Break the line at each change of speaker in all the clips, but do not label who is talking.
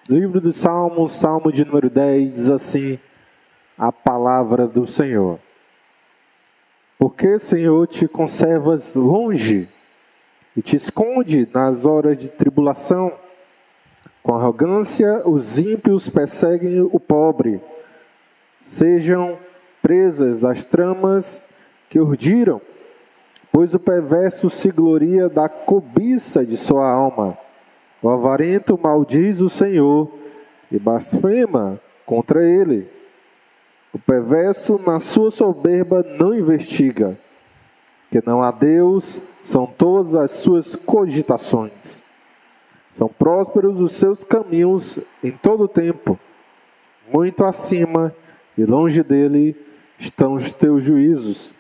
Livro dos Salmos, Salmo de número 10, diz assim a palavra do Senhor. Porque, Senhor, te conservas longe e te esconde nas horas de tribulação? Com arrogância, os ímpios perseguem o pobre. Sejam presas das tramas que urdiram, pois o perverso se gloria da cobiça de sua alma. O avarento maldiz o Senhor e blasfema contra ele. O perverso, na sua soberba, não investiga. Que não há Deus, são todas as suas cogitações. São prósperos os seus caminhos em todo o tempo. Muito acima e longe dele estão os teus juízos.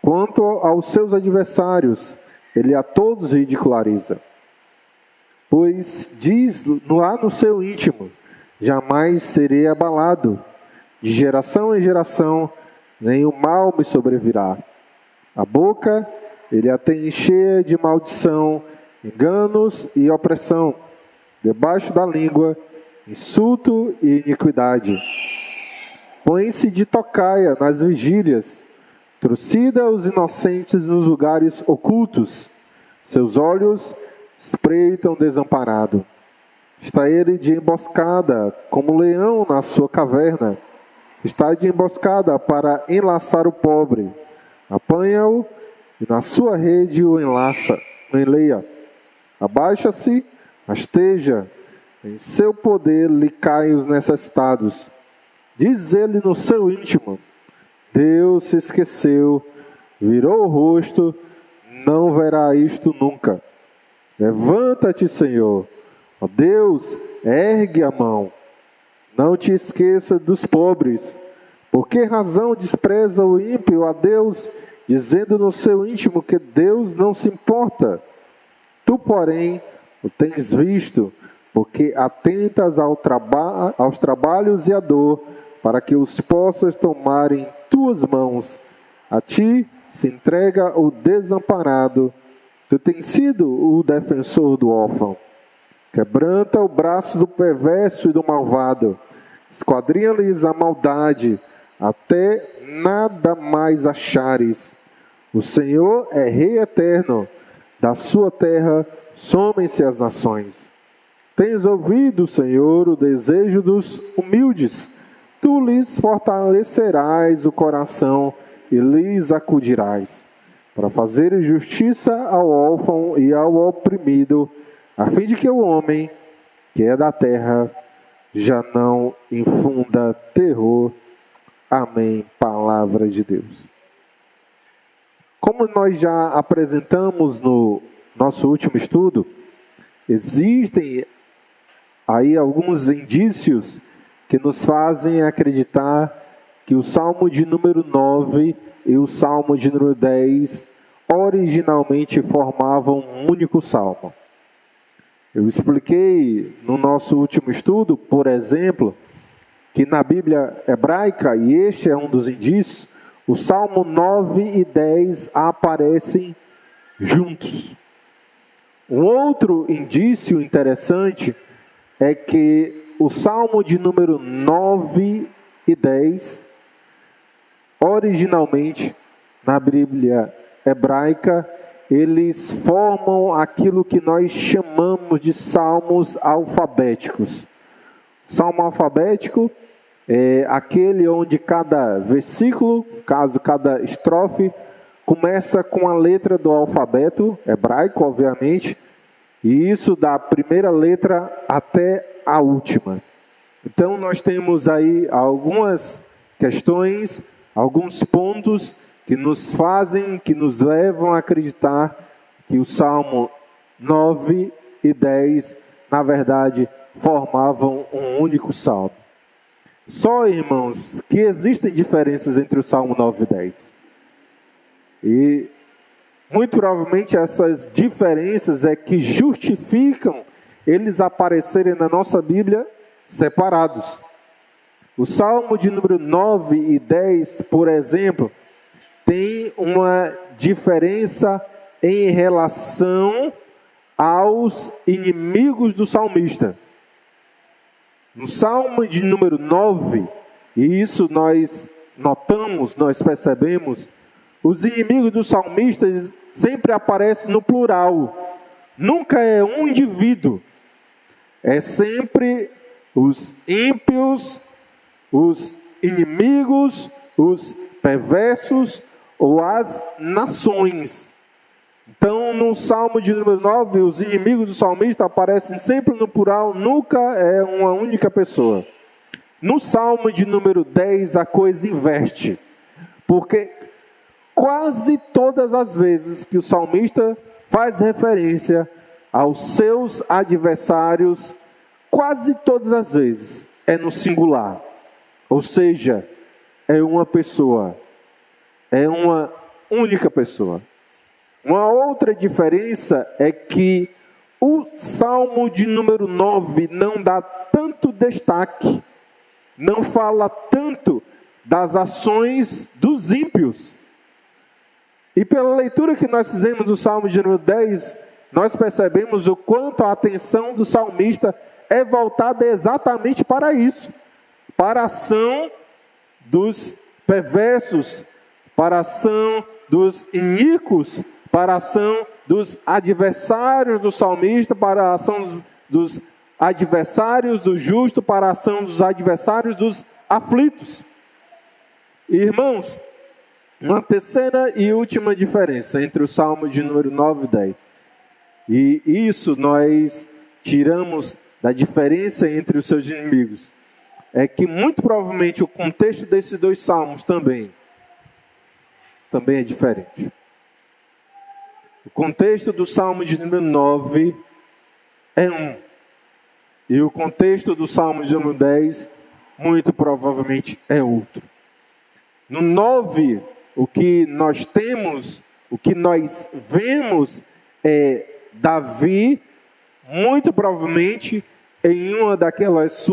Quanto aos seus adversários, ele a todos ridiculariza. Pois diz lá no seu íntimo: jamais serei abalado. De geração em geração, nenhum mal me sobrevirá. A boca ele a tem cheia de maldição, enganos e opressão. Debaixo da língua, insulto e iniquidade. Põe-se de tocaia nas vigílias, trucida os inocentes nos lugares ocultos. Seus olhos espreitam desamparado. Está ele de emboscada, como leão na sua caverna. Está de emboscada para enlaçar o pobre. Apanha-o e na sua rede o enleia. Abaixa-se, rasteja, em seu poder lhe caem os necessitados. Diz ele no seu íntimo: Deus se esqueceu, virou o rosto, não verá isto nunca. Levanta-te, Senhor, ó Deus, ergue a mão. Não te esqueça dos pobres. Por que razão despreza o ímpio a Deus, dizendo no seu íntimo que Deus não se importa? Tu, porém, o tens visto, porque atentas aos trabalhos e à dor, para que os possas tomar em tuas mãos. A ti se entrega o desamparado. Tu tens sido o defensor do órfão. Quebranta o braço do perverso e do malvado. Esquadrinha-lhes a maldade, até nada mais achares. O Senhor é Rei eterno. Da sua terra somem-se as nações. Tens ouvido, Senhor, o desejo dos humildes. Tu lhes fortalecerás o coração e lhes acudirás, para fazer justiça ao órfão e ao oprimido, a fim de que o homem, que é da terra, já não infunda terror. Amém. Palavra de Deus. Como nós já apresentamos no nosso último estudo, existem aí alguns indícios que nos fazem acreditar que o Salmo de número 9 e o Salmo de número 10 originalmente formavam um único salmo. Eu expliquei no nosso último estudo, por exemplo, que na Bíblia hebraica, e este é um dos indícios, o Salmo 9 e 10 aparecem juntos. Um outro indício interessante é que o Salmo de número 9 e 10, originalmente, na Bíblia hebraica, eles formam aquilo que nós chamamos de salmos alfabéticos. Salmo alfabético é aquele onde cada versículo, no caso cada estrofe, começa com a letra do alfabeto hebraico, obviamente, e isso da primeira letra até a última. Então nós temos aí algumas questões, alguns pontos que nos fazem, que nos levam a acreditar que o Salmo 9 e 10, na verdade, formavam um único salmo. Só, irmãos, que existem diferenças entre o Salmo 9 e 10. E muito provavelmente essas diferenças é que justificam eles aparecerem na nossa Bíblia separados. O Salmo de número 9 e 10, por exemplo, tem uma diferença em relação aos inimigos do salmista. No Salmo de número 9, e isso nós notamos, nós percebemos, os inimigos dos salmistas sempre aparecem no plural. Nunca é um indivíduo. É sempre os ímpios, os inimigos, os perversos ou as nações. Então, no Salmo de número 9, os inimigos do salmista aparecem sempre no plural, nunca é uma única pessoa. No Salmo de número 10, a coisa inverte, porque quase todas as vezes que o salmista faz referência aos seus adversários, quase todas as vezes é no singular, ou seja, é uma pessoa, é uma única pessoa. Uma outra diferença é que o Salmo de número 9 não dá tanto destaque, não fala tanto das ações dos ímpios. E pela leitura que nós fizemos do Salmo de número 10, nós percebemos o quanto a atenção do salmista é voltada exatamente para isso, para a ação dos perversos, para a ação dos iníquos, para a ação dos adversários do salmista, para a ação dos adversários do justo, para a ação dos adversários dos aflitos. Irmãos, uma terceira e última diferença entre o Salmo de número 9 e 10. E isso nós tiramos da diferença entre os seus inimigos. É que muito provavelmente o contexto desses dois salmos também é diferente. O contexto do Salmo de número 9 é um. E o contexto do Salmo de número 10, muito provavelmente, é outro. No 9, o que nós temos, o que nós vemos é Davi, muito provavelmente, em uma daquelas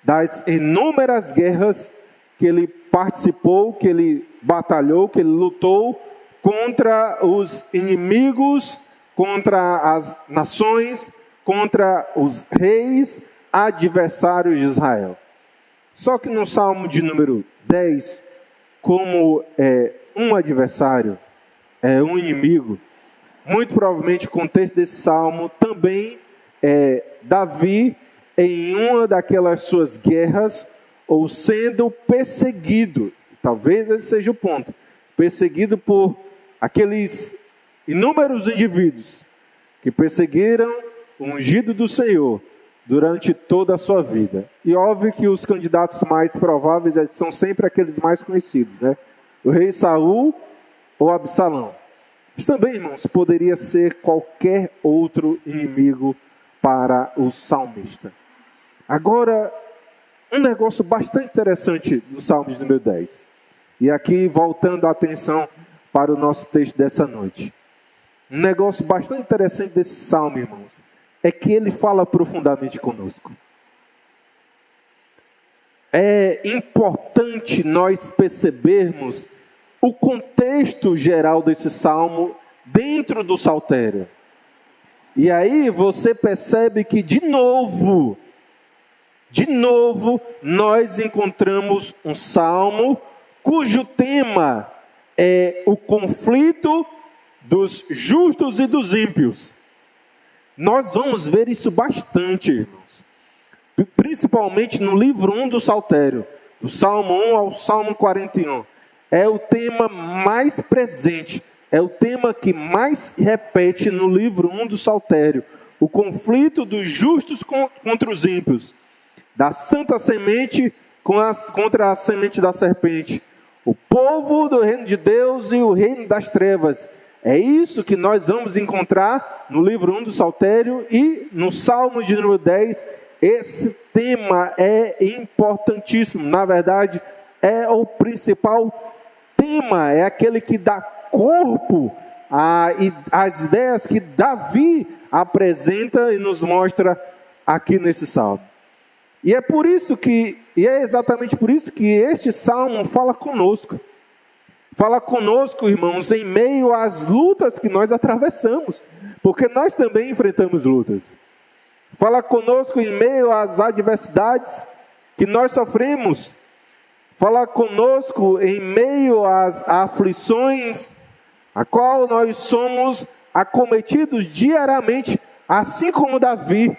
das inúmeras guerras que ele participou, que ele batalhou, que ele lutou contra os inimigos, contra as nações, contra os reis adversários de Israel. Só que no Salmo de número 10, como é um adversário, é um inimigo, muito provavelmente o contexto desse salmo também é Davi em uma daquelas suas guerras, ou sendo perseguido, talvez esse seja o ponto, perseguido por aqueles inúmeros indivíduos que perseguiram o ungido do Senhor durante toda a sua vida. E óbvio que os candidatos mais prováveis são sempre aqueles mais conhecidos, né? O rei Saul ou Absalão. Mas também, irmãos, poderia ser qualquer outro inimigo para o salmista. Agora, um negócio bastante interessante do Salmo de número 10. E aqui, voltando a atenção para o nosso texto dessa noite. Um negócio bastante interessante desse salmo, irmãos, é que ele fala profundamente conosco. É importante nós percebermos o contexto geral desse salmo dentro do saltério. E aí você percebe que de novo, nós encontramos um salmo cujo tema é o conflito dos justos e dos ímpios. Nós vamos ver isso bastante, irmãos. Principalmente no livro 1 do Saltério, do Salmo 1 ao Salmo 41. É o tema mais presente, é o tema que mais se repete no livro 1 do Saltério. O conflito dos justos contra os ímpios. Da santa semente contra a semente da serpente. O povo do reino de Deus e o reino das trevas. É isso que nós vamos encontrar no livro 1 do Saltério e no Salmo de número 10. Esse tema é importantíssimo. Na verdade, é o principal tema. É aquele que dá corpo às ideias que Davi apresenta e nos mostra aqui nesse salmo. E é exatamente por isso que este salmo fala conosco. Fala conosco, irmãos, em meio às lutas que nós atravessamos. Porque nós também enfrentamos lutas. Fala conosco em meio às adversidades que nós sofremos. Fala conosco em meio às aflições, a qual nós somos acometidos diariamente, assim como Davi.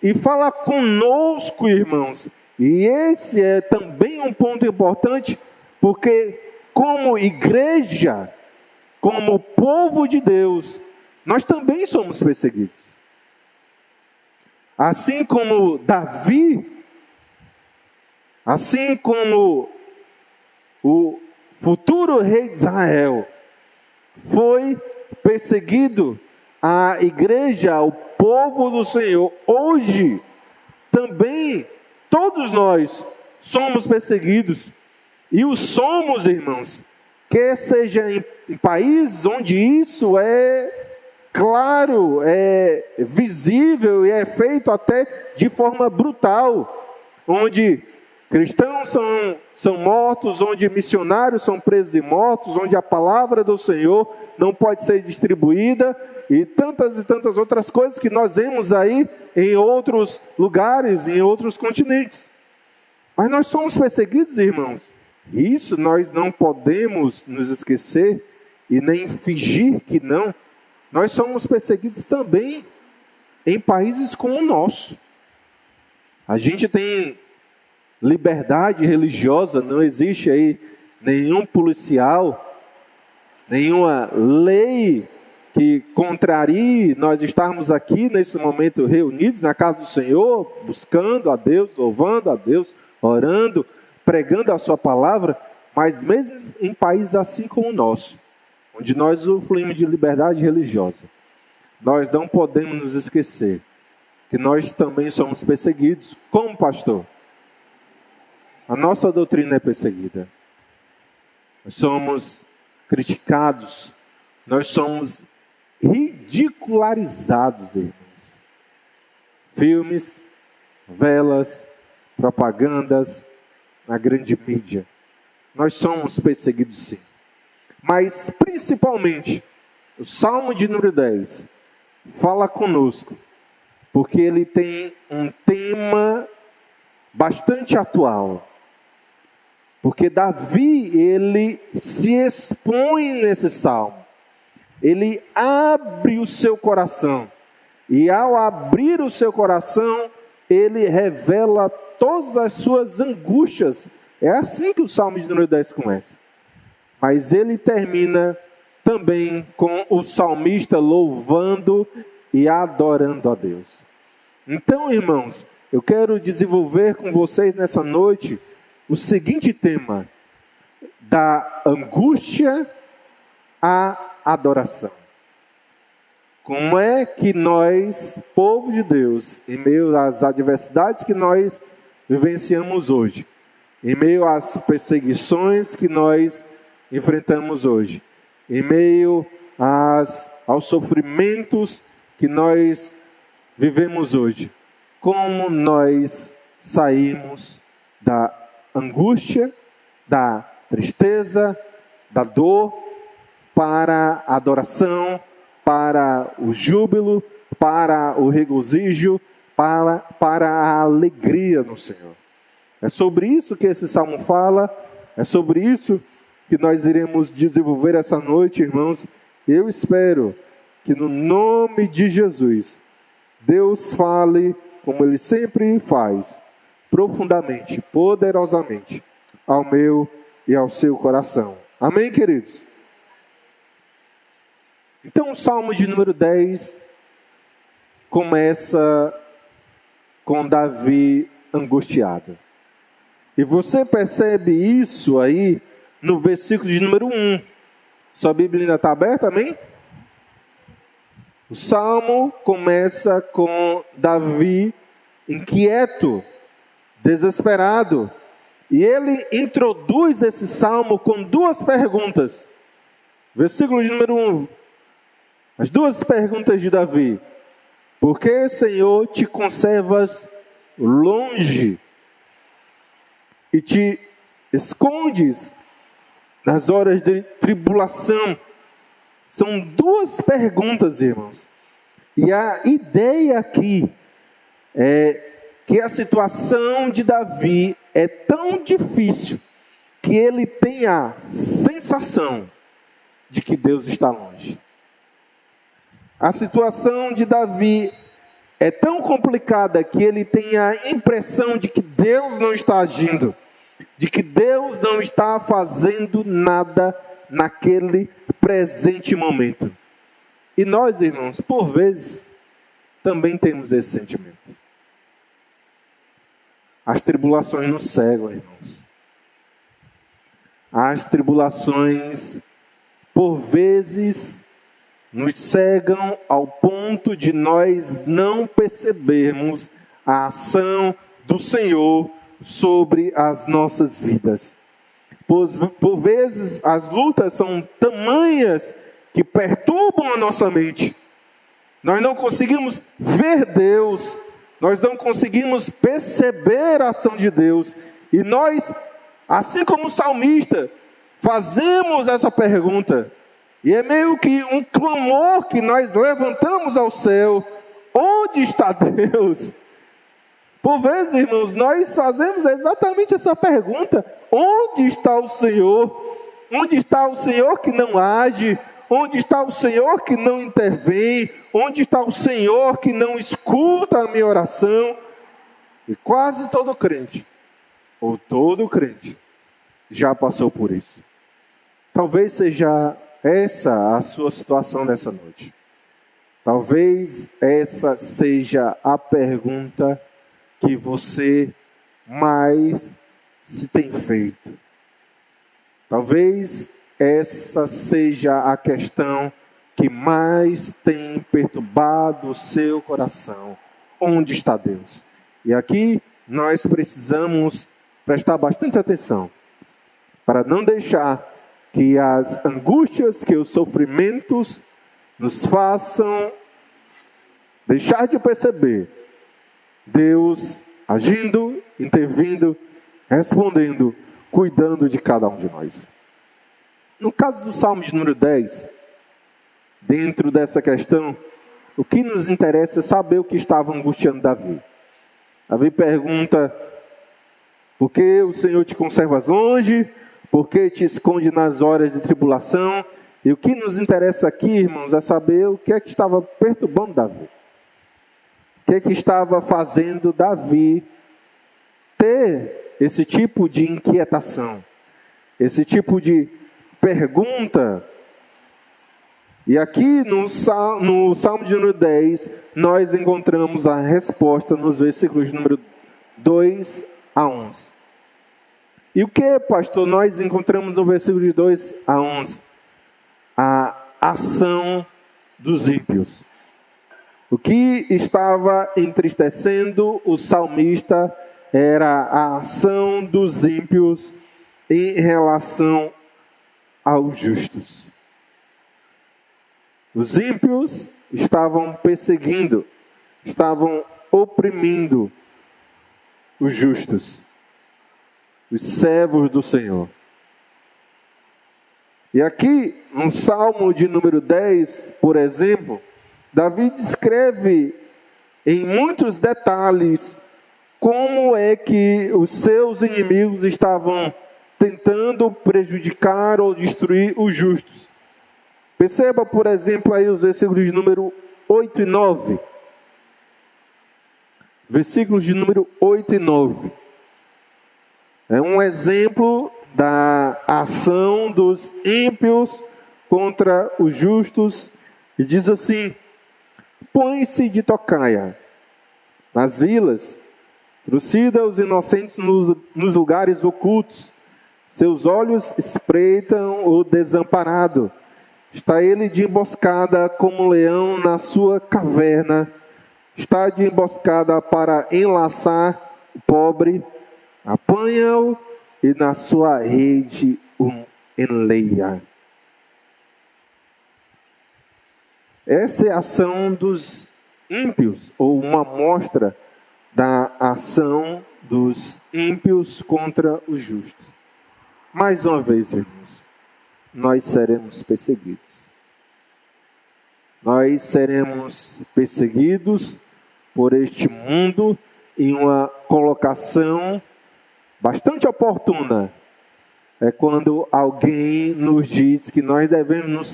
E fala conosco, irmãos. E esse é também um ponto importante, porque como igreja, como povo de Deus, nós também somos perseguidos. Assim como Davi, assim como o futuro rei de Israel foi perseguido, a igreja, o povo do Senhor, hoje também todos nós somos perseguidos. E o somos, irmãos, quer seja em países onde isso é claro, é visível e é feito até de forma brutal, onde cristãos são mortos, onde missionários são presos e mortos, onde a palavra do Senhor não pode ser distribuída, e tantas outras coisas que nós vemos aí em outros lugares, em outros continentes. Mas nós somos perseguidos, irmãos. Isso nós não podemos nos esquecer e nem fingir que não. Nós somos perseguidos também em países como o nosso. A gente tem liberdade religiosa, não existe aí nenhum policial, nenhuma lei que contrarie nós estarmos aqui nesse momento reunidos na casa do Senhor, buscando a Deus, louvando a Deus, orando, pregando a sua palavra, mas mesmo em países assim como o nosso, onde nós usufruímos de liberdade religiosa, nós não podemos nos esquecer que nós também somos perseguidos. Como pastor? A nossa doutrina é perseguida. Nós somos criticados, nós somos ridicularizados, irmãos. Filmes, novelas, propagandas, na grande mídia. Nós somos perseguidos, sim. Mas, principalmente, o Salmo de número 10 fala conosco, porque ele tem um tema bastante atual. Porque Davi, ele se expõe nesse salmo. Ele abre o seu coração. E ao abrir o seu coração, ele revela todas as suas angústias. É assim que o Salmo de número 10 começa. Mas ele termina também com o salmista louvando e adorando a Deus. Então, irmãos, eu quero desenvolver com vocês nessa noite o seguinte tema: da angústia à adoração. Como é que nós, povo de Deus, em meio às adversidades que nós vivenciamos hoje, em meio às perseguições que nós enfrentamos hoje, em meio aos sofrimentos que nós vivemos hoje, como nós saímos da angústia, da tristeza, da dor, para a adoração, para o júbilo, para o regozijo, para a alegria no Senhor. É sobre isso que esse salmo fala, é sobre isso que nós iremos desenvolver essa noite, irmãos. Eu espero que no nome de Jesus, Deus fale, como Ele sempre faz, profundamente, poderosamente, ao meu e ao seu coração. Amém, queridos? Então, o Salmo de número 10 começa com Davi angustiado. E você percebe isso aí no versículo de número 1. Sua Bíblia ainda está aberta, amém? O Salmo começa com Davi inquieto, desesperado. E ele introduz esse salmo com duas perguntas. Versículo de número 1. As duas perguntas de Davi: por que, Senhor, te conservas longe e te escondes nas horas de tribulação? São duas perguntas, irmãos. E a ideia aqui é que a situação de Davi é tão difícil que ele tem a sensação de que Deus está longe. A situação de Davi é tão complicada que ele tem a impressão de que Deus não está agindo, de que Deus não está fazendo nada naquele presente momento. E nós, irmãos, por vezes, também temos esse sentimento. As tribulações nos cegam, irmãos. As tribulações, por vezes, nos cegam ao ponto de nós não percebermos a ação do Senhor sobre as nossas vidas. Por vezes, as lutas são tamanhas que perturbam a nossa mente. Nós não conseguimos ver Deus, nós não conseguimos perceber a ação de Deus. E nós, assim como o salmista, fazemos essa pergunta. E é meio que um clamor que nós levantamos ao céu: onde está Deus? Por vezes, irmãos, nós fazemos exatamente essa pergunta: onde está o Senhor? Onde está o Senhor que não age? Onde está o Senhor que não intervém? Onde está o Senhor que não escuta a minha oração? E quase todo crente, ou todo crente, já passou por isso. Talvez seja essa a sua situação nessa noite. Talvez essa seja a pergunta que você mais se tem feito. Talvez essa seja a questão que mais tem perturbado o seu coração. Onde está Deus? E aqui nós precisamos prestar bastante atenção para não deixar que as angústias, que os sofrimentos nos façam deixar de perceber Deus agindo, intervindo, respondendo, cuidando de cada um de nós. No caso do Salmo de número 10, dentro dessa questão, o que nos interessa é saber o que estava angustiando Davi. Davi pergunta: por que o Senhor te conservas longe? Por que te esconde nas horas de tribulação? E o que nos interessa aqui, irmãos, é saber o que é que estava perturbando Davi. O que é que estava fazendo Davi ter esse tipo de inquietação, esse tipo de pergunta. E aqui no Salmo de número 10, nós encontramos a resposta nos versículos de número 2 a 11. E o que, pastor, nós encontramos no versículo de 2 a 11? A ação dos ímpios. O que estava entristecendo o salmista era a ação dos ímpios em relação aos justos. Os ímpios estavam perseguindo, estavam oprimindo os justos, os servos do Senhor. E aqui, no Salmo de número 10, por exemplo, Davi descreve em muitos detalhes como é que os seus inimigos estavam tentando prejudicar ou destruir os justos. Perceba, por exemplo, aí os versículos de número 8 e 9. Versículos de número 8 e 9. É um exemplo da ação dos ímpios contra os justos. E diz assim: põe-se de tocaia nas vilas, trucida os inocentes nos lugares ocultos. Seus olhos espreitam o desamparado. Está ele de emboscada como um leão na sua caverna. Está de emboscada para enlaçar o pobre. Apanha-o e na sua rede o enleia. Essa é a ação dos ímpios, ou uma amostra da ação dos ímpios contra os justos. Mais uma vez, irmãos, nós seremos perseguidos. Nós seremos perseguidos por este mundo em uma colocação bastante oportuna. É quando alguém nos diz que nós devemos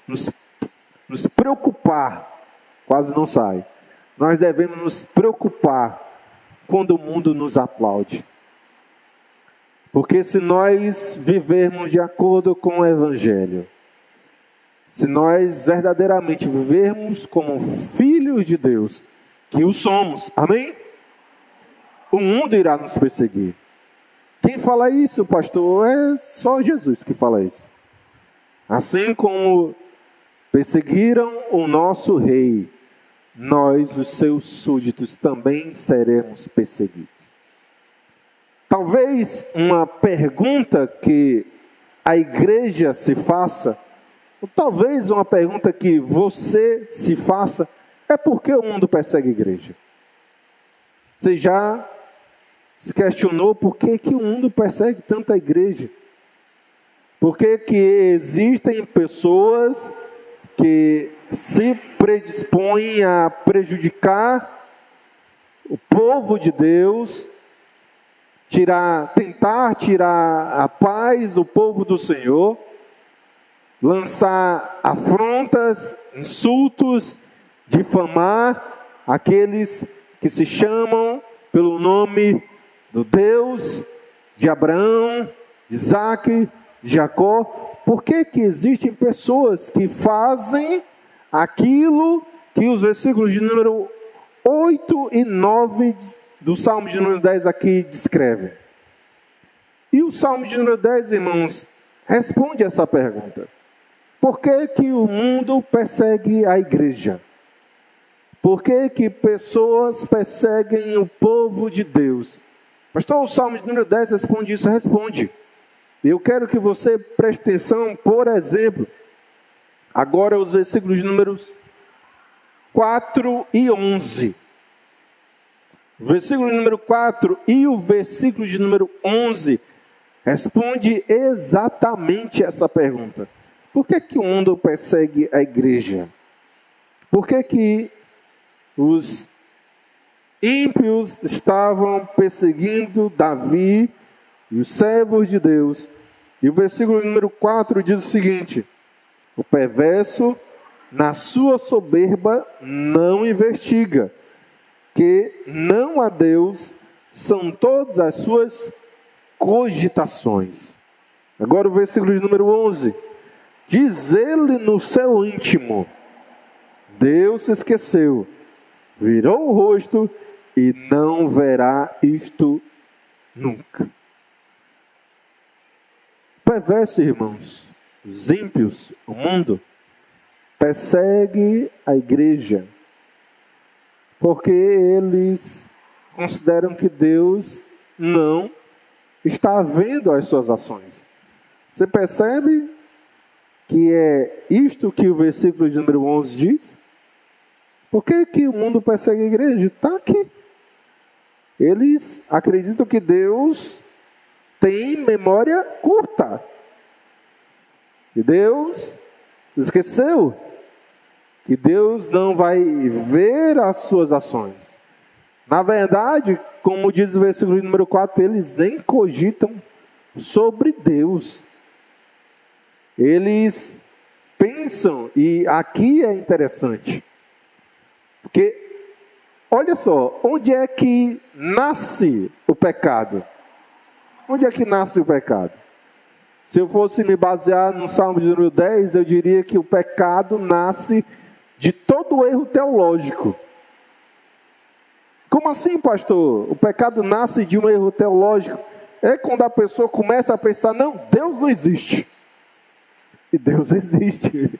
nos preocupar, quase não sai. Nós devemos nos preocupar quando o mundo nos aplaude. Porque se nós vivermos de acordo com o Evangelho, se nós verdadeiramente vivermos como filhos de Deus, que o somos, amém? O mundo irá nos perseguir. Quem fala isso, pastor? É só Jesus que fala isso. Assim como perseguiram o nosso rei, nós, os seus súditos, também seremos perseguidos. Talvez uma pergunta que a igreja se faça, ou talvez uma pergunta que você se faça, é por que o mundo persegue a igreja? Você já se questionou por que o mundo persegue tanto a igreja? Por que existem pessoas que se predispõem a prejudicar o povo de Deus, tentar tirar a paz do povo do Senhor, lançar afrontas, insultos, difamar aqueles que se chamam pelo nome do Deus de Abraão, de Isaque, de Jacó? Por que existem pessoas que fazem aquilo que os versículos de número 8 e 9 do Salmo de número 10 aqui descrevem? E o Salmo de número 10, irmãos, responde essa pergunta. Por que o mundo persegue a igreja? Por que pessoas perseguem o povo de Deus? Pastor, o Salmo de número 10 responde isso? Responde. Eu quero que você preste atenção, por exemplo, agora os versículos de números 4 e 11. O versículo de número 4 e o versículo de número 11 responde exatamente essa pergunta. Por que o mundo persegue a igreja? Por que os ímpios estavam perseguindo Davi e os servos de Deus? E o versículo número 4 diz o seguinte: o perverso, na sua soberba, não investiga, que não a Deus são todas as suas cogitações. Agora o versículo de número 11. Diz ele no seu íntimo: Deus se esqueceu, virou o rosto e não verá isto nunca. Perverso, irmãos, os ímpios, o mundo, persegue a igreja, porque eles consideram que Deus não está vendo as suas ações. Você percebe que é isto que o versículo de número 11 diz? Por que o mundo persegue a igreja? Está aqui. Eles acreditam que Deus tem memória curta. E Deus esqueceu que Deus não vai ver as suas ações. Na verdade, como diz o versículo número 4, eles nem cogitam sobre Deus. Eles pensam, e aqui é interessante, porque, olha só, onde é que nasce o pecado? Onde é que nasce o pecado? Se eu fosse me basear no Salmo de número 10, eu diria que o pecado nasce de todo o erro teológico. Como assim, pastor? O pecado nasce de um erro teológico? É quando a pessoa começa a pensar: não, Deus não existe. E Deus existe.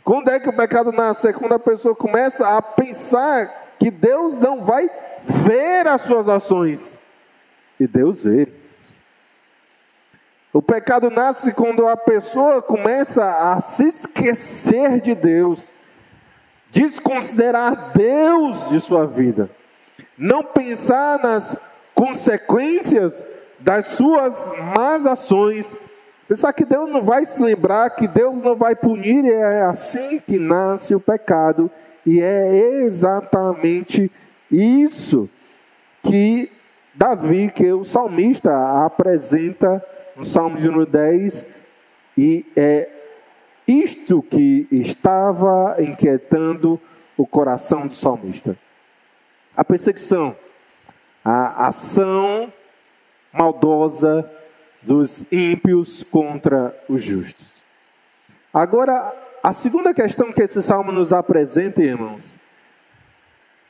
Quando é que o pecado nasce? É quando a pessoa começa a pensar que Deus não vai ver as suas ações. E Deus vê. O pecado nasce quando a pessoa começa a se esquecer de Deus, desconsiderar Deus de sua vida, não pensar nas consequências das suas más ações, pensar que Deus não vai se lembrar, que Deus não vai punir. É assim que nasce o pecado E é exatamente isso que Davi, que o salmista apresenta no Salmo de número 10, e é isto que estava inquietando o coração do salmista. A perseguição, a ação maldosa dos ímpios contra os justos. Agora, a segunda questão que esse salmo nos apresenta, irmãos,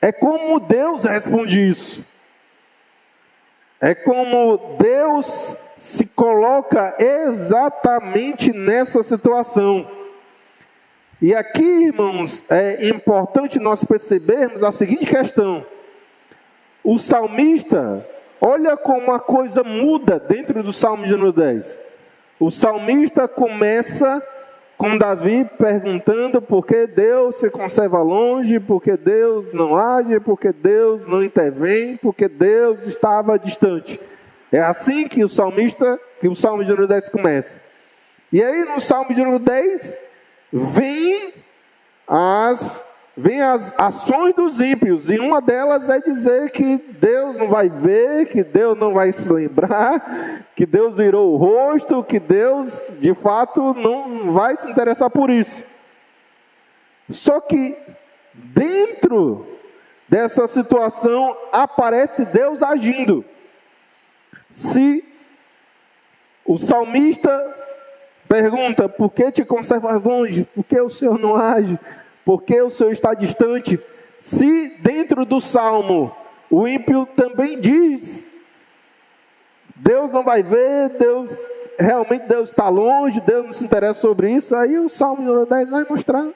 é como Deus responde isso. É como Deus se coloca exatamente nessa situação. E aqui, irmãos, é importante nós percebermos a seguinte questão. O salmista, olha como a coisa muda dentro do Salmo de número 10. O salmista começa com Davi perguntando por que Deus se conserva longe, por que Deus não age, por que Deus não intervém, por que Deus estava distante. É assim que o Salmo de número 10 começa. E aí no Salmo de número 10, vem as ações dos ímpios, e uma delas é dizer que Deus não vai ver, que Deus não vai se lembrar, que Deus virou o rosto, que Deus de fato não vai se interessar por isso. Só que dentro dessa situação aparece Deus agindo. Se o salmista pergunta, por que te conservas longe? Por que o Senhor não age? Por que o Senhor está distante? Se dentro do Salmo, o ímpio também diz, Deus não vai ver, realmente Deus está longe, Deus não se interessa sobre isso, aí o Salmo número 10 vai mostrar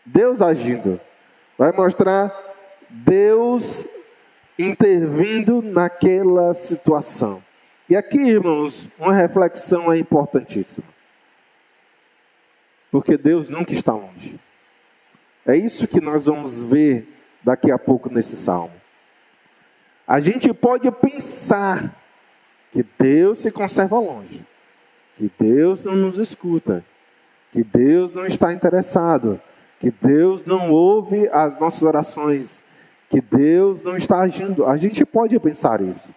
Deus agindo. Vai mostrar Deus intervindo naquela situação. E aqui, irmãos, uma reflexão é importantíssima. Porque Deus nunca está longe. É isso que nós vamos ver daqui a pouco nesse salmo. A gente pode pensar que Deus se conserva longe, que Deus não nos escuta, que Deus não está interessado, que Deus não ouve as nossas orações, que Deus não está agindo. A gente pode pensar isso.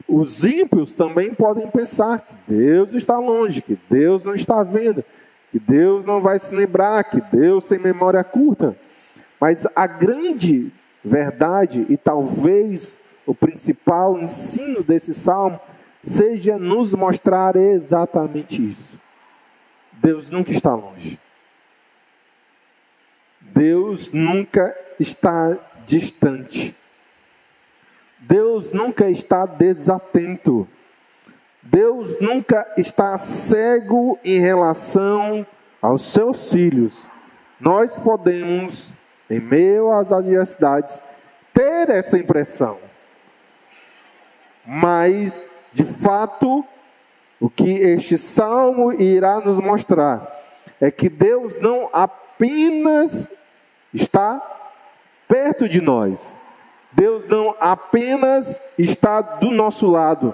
Os ímpios também podem pensar que Deus está longe, que Deus não está vendo, que Deus não vai se lembrar, que Deus tem memória curta. Mas a grande verdade, e talvez o principal ensino desse salmo, seja nos mostrar exatamente isso. Deus nunca está longe. Deus nunca está distante. Deus nunca está desatento. Deus nunca está cego em relação aos seus filhos. Nós podemos, em meio às adversidades, ter essa impressão. Mas, de fato, o que este salmo irá nos mostrar é que Deus não apenas está perto de nós. Deus não apenas está do nosso lado.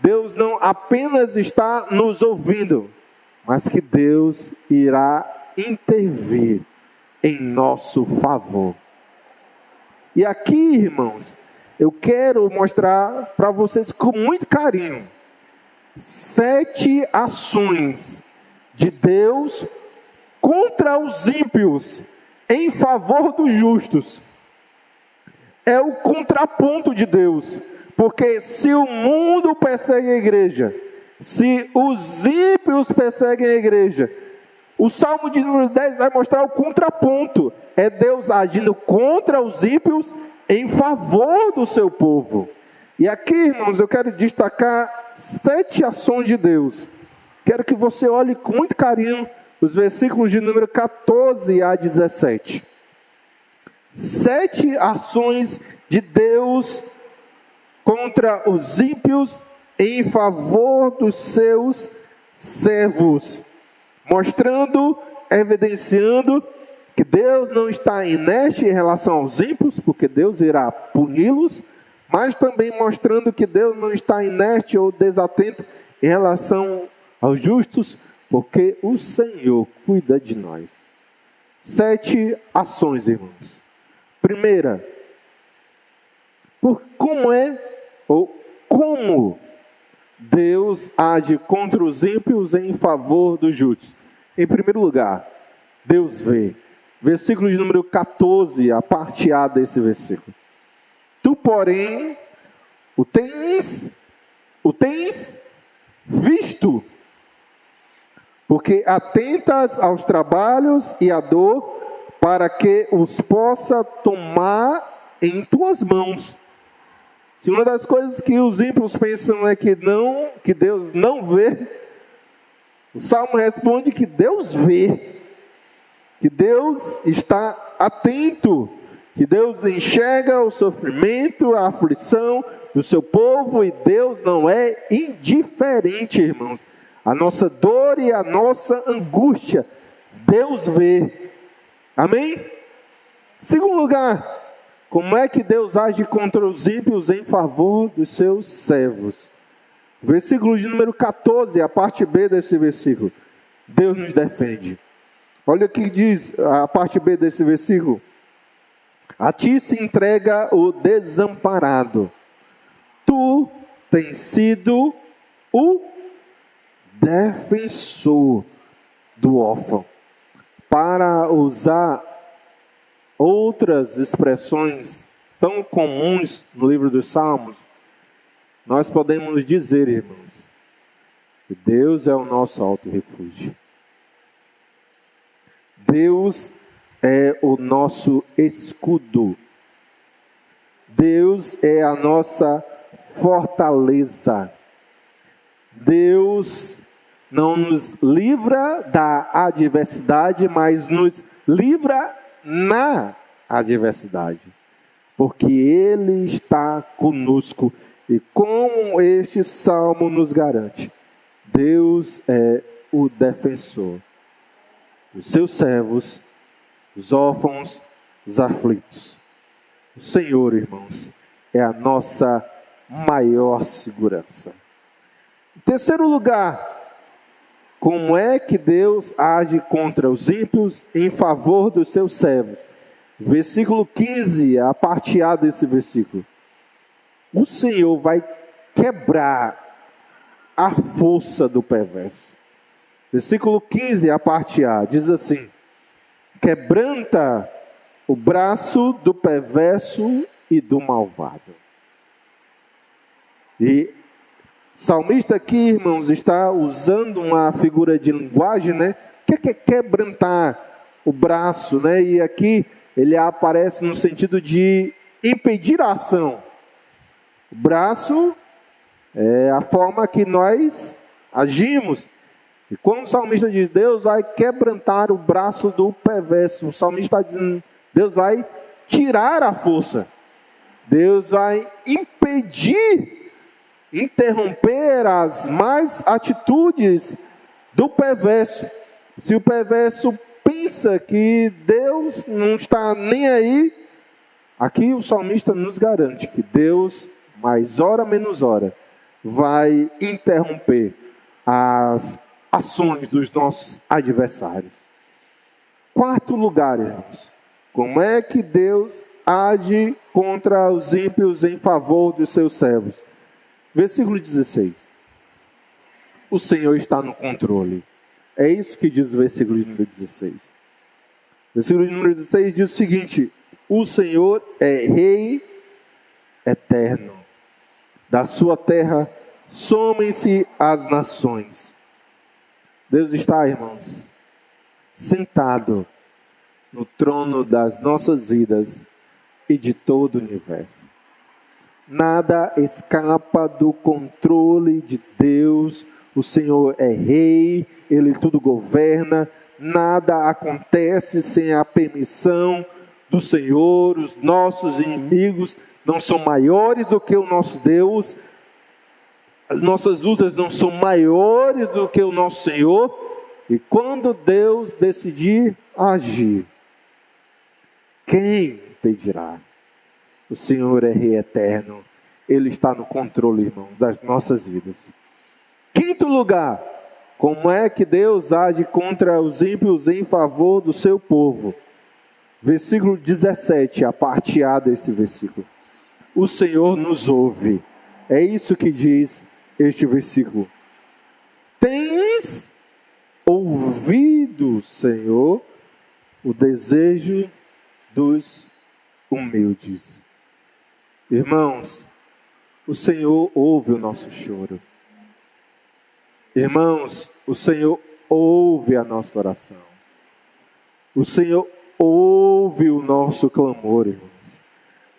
Deus não apenas está nos ouvindo, mas que Deus irá intervir em nosso favor. E aqui, irmãos, eu quero mostrar para vocês com muito carinho 7 ações de Deus contra os ímpios em favor dos justos. É o contraponto de Deus. Porque se o mundo persegue a igreja, se os ímpios perseguem a igreja, o Salmo de número 10 vai mostrar o contraponto. É Deus agindo contra os ímpios em favor do seu povo. E aqui, irmãos, eu quero destacar 7 ações de Deus. Quero que você olhe com muito carinho os versículos de número 14 a 17. 7 ações de Deus contra os ímpios em favor dos seus servos, mostrando, evidenciando que Deus não está inerte em relação aos ímpios, porque Deus irá puni-los, mas também mostrando que Deus não está inerte ou desatento em relação aos justos, porque o Senhor cuida de nós. 7 ações, irmãos. Primeira, como Deus age contra os ímpios em favor dos justos. Em primeiro lugar, Deus vê. Versículo de número 14, a parte A desse versículo. Tu, porém, o tens visto, porque atentas aos trabalhos e à dor, para que os possa tomar em tuas mãos. Se uma das coisas que os ímpios pensam é que Deus não vê, o Salmo responde que Deus vê, que Deus está atento, que Deus enxerga o sofrimento, a aflição do seu povo, e Deus não é indiferente, irmãos. A nossa dor e a nossa angústia, Deus vê. Amém? Segundo lugar, como é que Deus age contra os ímpios em favor dos seus servos? Versículo de número 14, a parte B desse versículo. Deus nos defende. Olha o que diz a parte B desse versículo. A ti se entrega o desamparado. Tu tens sido o defensor do órfão. Para usar outras expressões tão comuns no livro dos Salmos, nós podemos dizer, irmãos, que Deus é o nosso alto refúgio. Deus é o nosso escudo. Deus é a nossa fortaleza. Deus não nos livra da adversidade, mas nos livra na adversidade, porque Ele está conosco. E como este salmo nos garante, Deus é o defensor dos seus servos, os órfãos, os aflitos. O Senhor, irmãos, é a nossa maior segurança. Em terceiro lugar, como é que Deus age contra os ímpios em favor dos seus servos? Versículo 15, a parte A desse versículo. O Senhor vai quebrar a força do perverso. Versículo 15, a parte A, diz assim: quebranta o braço do perverso e do malvado. E o salmista aqui, irmãos, está usando uma figura de linguagem, né? O que é quebrantar o braço, né? E aqui ele aparece no sentido de impedir a ação. O braço é a forma que nós agimos. E quando o salmista diz, Deus vai quebrantar o braço do perverso, o salmista está dizendo, Deus vai tirar a força. Deus vai impedir, interromper as más atitudes do perverso. Se o perverso pensa que Deus não está nem aí, aqui o salmista nos garante que Deus, mais hora menos hora, vai interromper as ações dos nossos adversários. Quarto lugar, irmãos, como é que Deus age contra os ímpios em favor dos seus servos? Versículo 16. O Senhor está no controle. É isso que diz o versículo de número 16. Versículo de número 16 diz o seguinte: o Senhor é Rei eterno. Da sua terra somem-se as nações. Deus está, irmãos, sentado no trono das nossas vidas e de todo o universo. Nada escapa do controle de Deus. O Senhor é Rei, Ele tudo governa. Nada acontece sem a permissão do Senhor. Os nossos inimigos não são maiores do que o nosso Deus. As nossas lutas não são maiores do que o nosso Senhor. E quando Deus decidir agir, quem impedirá? O Senhor é Rei eterno. Ele está no controle, irmão, das nossas vidas. Quinto lugar, Como é que Deus age contra os ímpios em favor do seu povo? Versículo 17, a parte A desse versículo. O Senhor nos ouve. É isso que diz este versículo. Tens ouvido, Senhor, o desejo dos humildes. Irmãos, o Senhor ouve o nosso choro. Irmãos, o Senhor ouve a nossa oração. O Senhor ouve o nosso clamor, irmãos.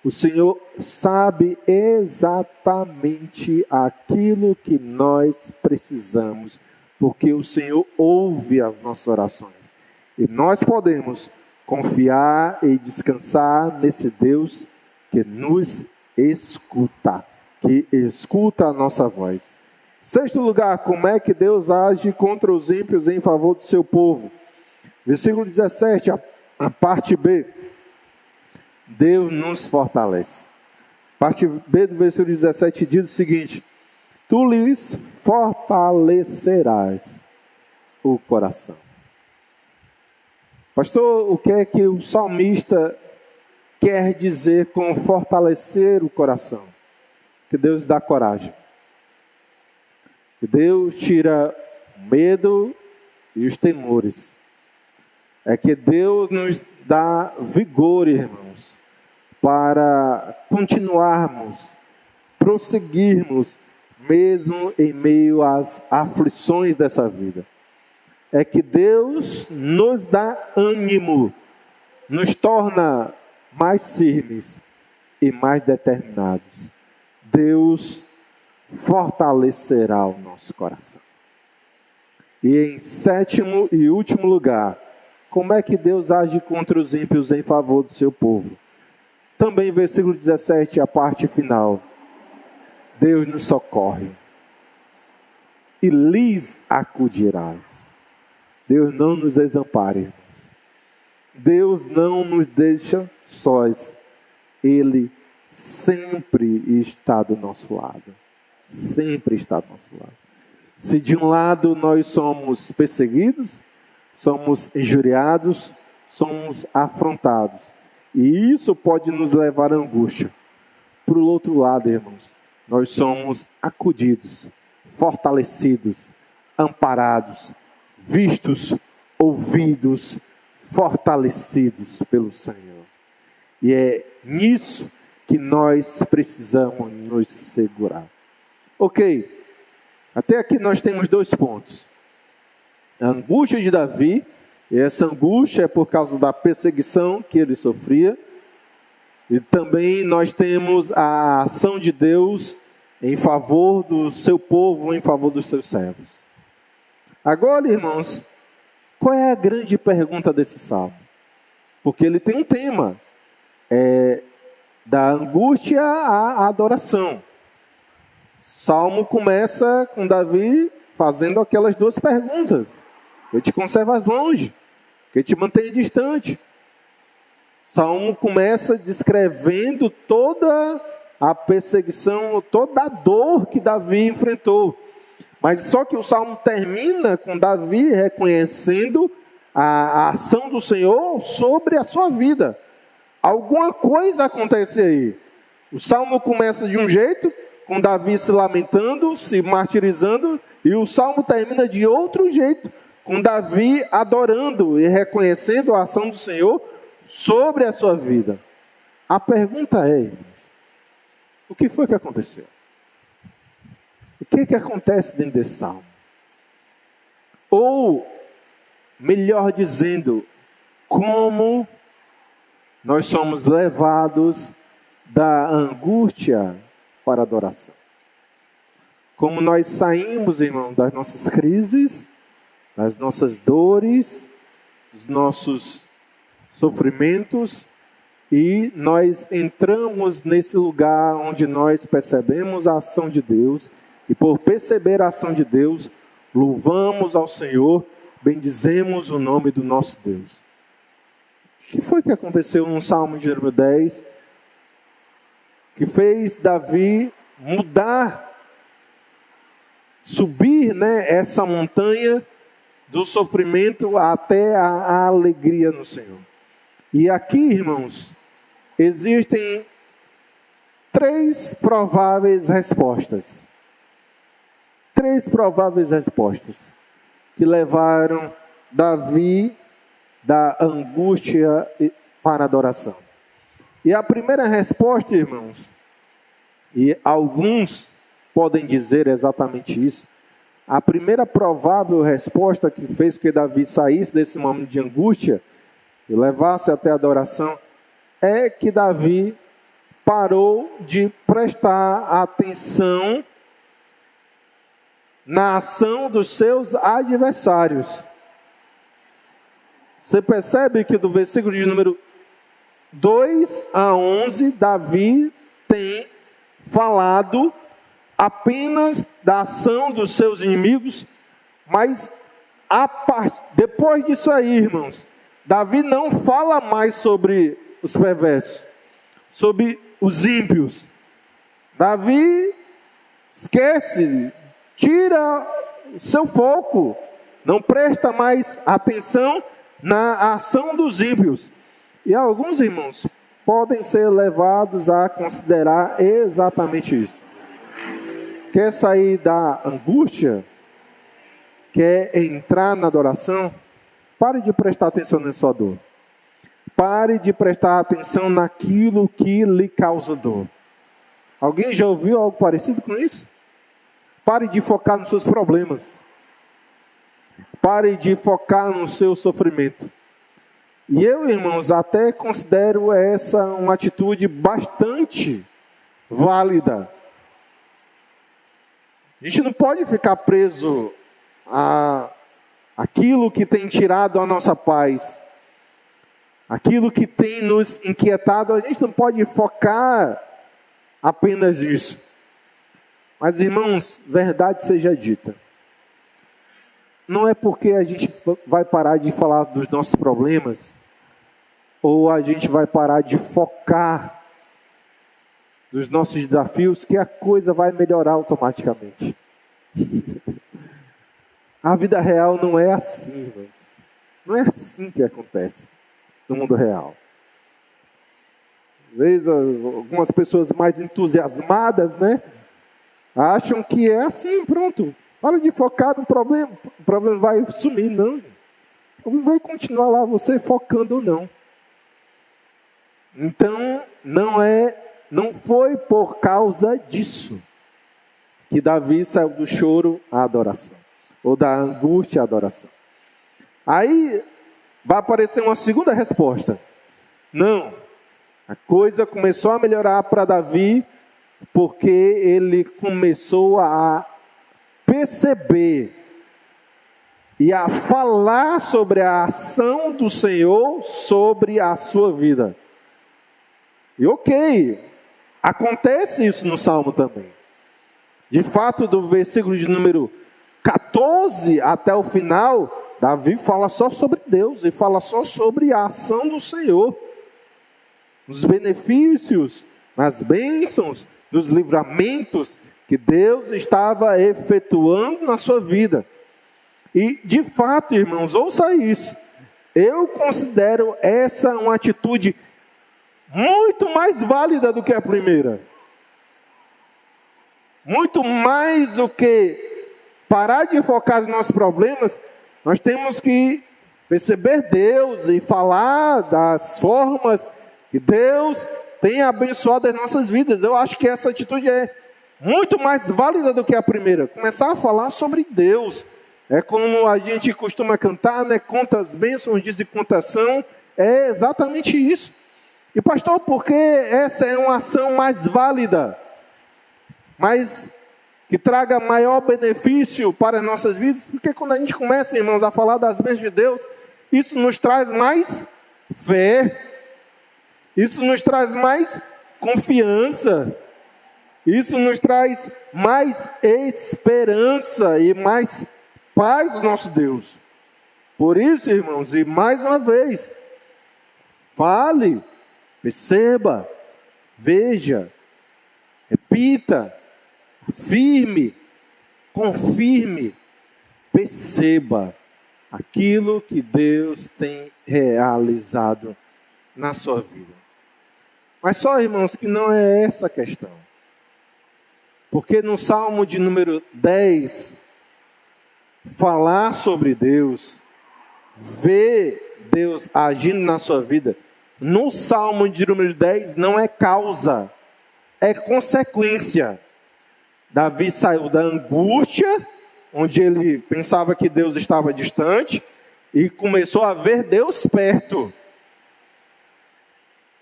O Senhor sabe exatamente aquilo que nós precisamos, porque o Senhor ouve as nossas orações. E nós podemos confiar e descansar nesse Deus que nos escuta, que escuta a nossa voz. Sexto lugar, como é que Deus age contra os ímpios em favor do seu povo? Versículo 17, a parte B. Deus nos fortalece. Parte B do versículo 17 diz o seguinte: tu lhes fortalecerás o coração. Pastor, o que é que o salmista quer dizer com fortalecer o coração? Que Deus dá coragem. Que Deus tira o medo e os temores. É que Deus nos dá vigor, irmãos, para continuarmos, prosseguirmos, mesmo em meio às aflições dessa vida. É que Deus nos dá ânimo, nos torna mais firmes e mais determinados. Deus fortalecerá o nosso coração. E em sétimo e último lugar, como é que Deus age contra os ímpios em favor do seu povo? Também versículo 17, a parte final. Deus nos socorre e lhes acudirás. Deus não nos desampare, irmãos. Deus não nos deixa sós. Ele sempre está do nosso lado. Sempre está do nosso lado. Se de um lado nós somos perseguidos, somos injuriados, somos afrontados, e isso pode nos levar à angústia. Por outro lado, irmãos, nós somos acudidos, fortalecidos, amparados, vistos, ouvidos, fortalecidos pelo Senhor. E é nisso que nós precisamos nos segurar. Ok, até aqui nós temos 2 pontos. A angústia de Davi, e essa angústia é por causa da perseguição que ele sofria. E também nós temos a ação de Deus em favor do seu povo, em favor dos seus servos. Agora, irmãos, qual é a grande pergunta desse salmo? Porque ele tem um tema, da angústia à adoração. Salmo começa com Davi fazendo aquelas 2 perguntas. Que te conservas longe, que te mantém distante. Salmo começa descrevendo toda a perseguição, toda a dor que Davi enfrentou. Mas só que o Salmo termina com Davi reconhecendo a ação do Senhor sobre a sua vida. Alguma coisa acontece aí. O Salmo começa de um jeito, com Davi se lamentando, se martirizando, e o Salmo termina de outro jeito, com Davi adorando e reconhecendo a ação do Senhor sobre a sua vida. A pergunta é, irmãos, o que foi que aconteceu? O que acontece dentro desse salmo? Ou, melhor dizendo, como nós somos levados da angústia para a adoração? Como nós saímos, irmão, das nossas crises, das nossas dores, dos nossos sofrimentos, e nós entramos nesse lugar onde nós percebemos a ação de Deus, e por perceber a ação de Deus, louvamos ao Senhor, bendizemos o nome do nosso Deus. O que foi que aconteceu no Salmo de número 10, que fez Davi mudar subir, né, essa montanha do sofrimento até a alegria no Senhor. E aqui, irmãos, existem 3 prováveis respostas. 3 prováveis respostas que levaram Davi da angústia para a adoração. E a primeira resposta, irmãos, e alguns podem dizer exatamente isso, a primeira provável resposta que fez que Davi saísse desse momento de angústia e levasse até a adoração, é que Davi parou de prestar atenção na ação dos seus adversários. Você percebe que do versículo de número 2 a 11, Davi tem falado apenas da ação dos seus inimigos, mas depois disso aí, irmãos, Davi não fala mais sobre os perversos, sobre os ímpios. Davi esquece, tira o seu foco, não presta mais atenção na ação dos ímpios. E alguns irmãos podem ser levados a considerar exatamente isso. Quer sair da angústia? Quer entrar na adoração? Pare de prestar atenção na sua dor. Pare de prestar atenção naquilo que lhe causa dor. Alguém já ouviu algo parecido com isso? Pare de focar nos seus problemas. Pare de focar no seu sofrimento. E eu, irmãos, até considero essa uma atitude bastante válida. A gente não pode ficar preso a aquilo que tem tirado a nossa paz, aquilo que tem nos inquietado. A gente não pode focar apenas nisso. Mas, irmãos, verdade seja dita, não é porque a gente vai parar de falar dos nossos problemas, ou a gente vai parar de focar dos nossos desafios, que a coisa vai melhorar automaticamente. A vida real não é assim, irmãos. Não é assim que acontece no mundo real. Às vezes, algumas pessoas mais entusiasmadas, né, acham que é assim, pronto. Para de focar no problema, o problema vai sumir. Não. O problema vai continuar lá, você focando ou não. Então, não foi por causa disso que Davi saiu do choro à adoração, ou da angústia à adoração. Aí vai aparecer uma segunda resposta. Não, a coisa começou a melhorar para Davi porque ele começou a perceber e a falar sobre a ação do Senhor sobre a sua vida. E ok, acontece isso no Salmo também. De fato, do versículo de número 14 até o final, Davi fala só sobre Deus e fala só sobre a ação do Senhor. Os benefícios, as bênçãos, dos livramentos que Deus estava efetuando na sua vida. E, de fato, irmãos, ouça isso. Eu considero essa uma atitude muito mais válida do que a primeira. Muito mais do que parar de focar nos nossos problemas, nós temos que perceber Deus e falar das formas que Deus tem abençoado as nossas vidas. Eu acho que essa atitude é muito mais válida do que a primeira. Começar a falar sobre Deus. É como a gente costuma cantar, né? Quantas bênçãos, diz de contação. É exatamente isso. E pastor, por que essa é uma ação mais válida? Mas que traga maior benefício para as nossas vidas? Porque quando a gente começa, irmãos, a falar das bênçãos de Deus, isso nos traz mais fé. Isso nos traz mais confiança. Isso nos traz mais esperança e mais paz do nosso Deus. Por isso, irmãos, e mais uma vez, fale, perceba, veja, repita, afirme, confirme, perceba aquilo que Deus tem realizado na sua vida. Mas só, irmãos, que não é essa a questão. Porque no Salmo de número 10, falar sobre Deus, ver Deus agindo na sua vida, no Salmo de número 10 não é causa, é consequência. Davi saiu da angústia, onde ele pensava que Deus estava distante, e começou a ver Deus perto.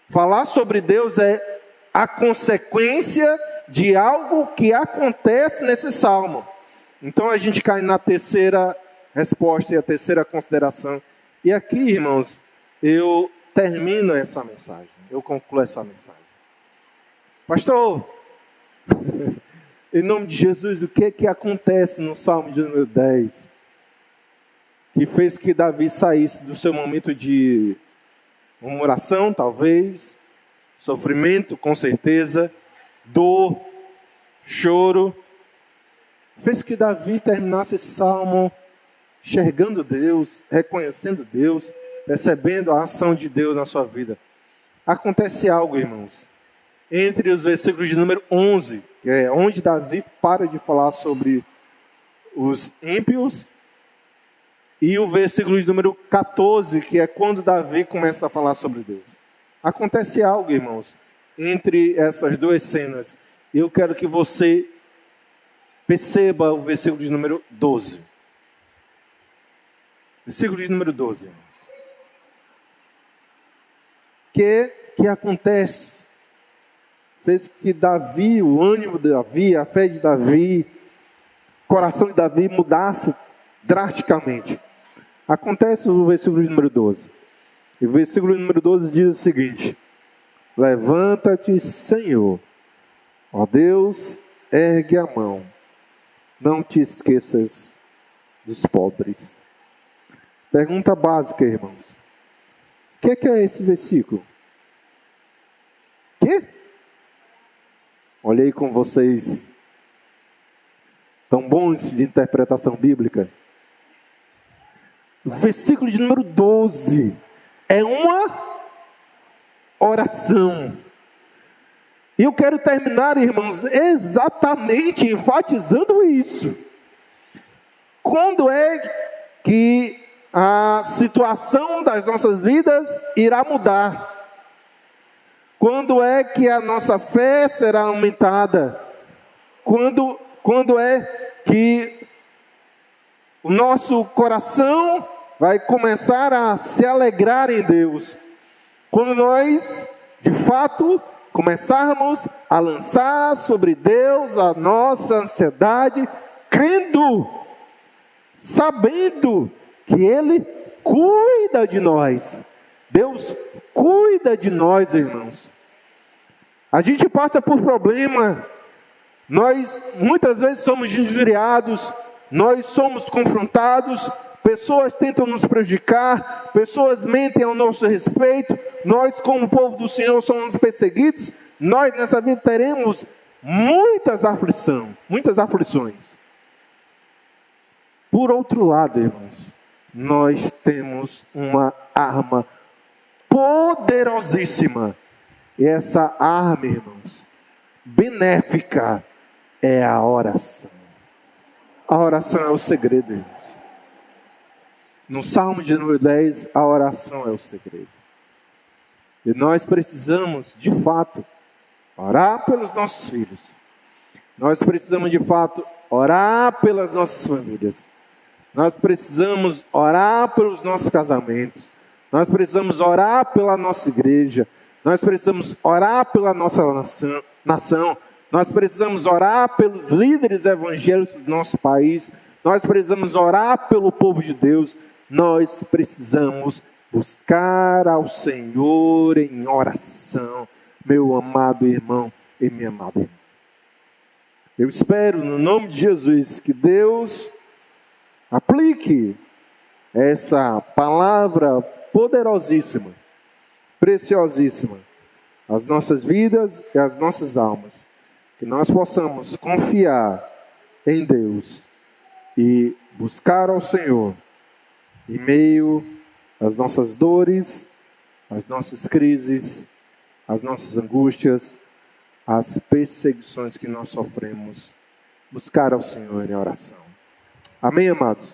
Falar sobre Deus é a consequência de algo que acontece nesse salmo. Então a gente cai na terceira resposta e a terceira consideração. E aqui, irmãos, eu termino essa mensagem. Eu concluo essa mensagem. Pastor, em nome de Jesus, o que acontece no Salmo de número 10? Que fez que Davi saísse do seu momento de murmuração, talvez, sofrimento, com certeza, dor, choro. Fez que Davi terminasse esse salmo enxergando Deus, reconhecendo Deus, percebendo a ação de Deus na sua vida. Acontece algo, irmãos, entre os versículos de número 11, que é onde Davi para de falar sobre os ímpios, e o versículo de número 14, que é quando Davi começa a falar sobre Deus. Acontece algo, irmãos, entre essas duas cenas. Eu quero que você perceba o versículo de número 12. Versículo de número 12, irmãos. Que acontece? Fez que Davi, o ânimo de Davi, a fé de Davi, o coração de Davi mudasse drasticamente. Acontece o versículo de número 12. E o versículo de número 12 diz o seguinte: levanta-te, Senhor, ó Deus, ergue a mão, não te esqueças dos pobres. Pergunta básica, irmãos. O que é esse versículo? Que? Olhei com vocês, tão bons de interpretação bíblica. O versículo de número 12 é uma oração. E eu quero terminar, irmãos, exatamente enfatizando isso. Quando é que a situação das nossas vidas irá mudar? Quando é que a nossa fé será aumentada? Quando é que o nosso coração vai começar a se alegrar em Deus? Quando nós, de fato, começarmos a lançar sobre Deus a nossa ansiedade, crendo, sabendo que Ele cuida de nós. Deus cuida de nós, irmãos. A gente passa por problema, nós muitas vezes somos injuriados, nós somos confrontados, pessoas tentam nos prejudicar, pessoas mentem ao nosso respeito, nós como povo do Senhor somos perseguidos, nós nessa vida teremos muitas aflições. Por outro lado, irmãos, nós temos uma arma poderosíssima. E essa arma, irmãos, benéfica, é a oração. A oração é o segredo, irmãos. No Salmo de número 10, a oração é o segredo. E nós precisamos, de fato, orar pelos nossos filhos. Nós precisamos, de fato, orar pelas nossas famílias. Nós precisamos orar pelos nossos casamentos. Nós precisamos orar pela nossa igreja. Nós precisamos orar pela nossa nação. Nós precisamos orar pelos líderes evangélicos do nosso país. Nós precisamos orar pelo povo de Deus. Nós precisamos buscar ao Senhor em oração, meu amado irmão e minha amada irmã. Eu espero, no nome de Jesus, que Deus aplique essa palavra poderosíssima, preciosíssima, às nossas vidas e às nossas almas. Que nós possamos confiar em Deus e buscar ao Senhor em meio às nossas dores, às nossas crises, às nossas angústias, às perseguições que nós sofremos. Buscar ao Senhor em oração. Amém, amados?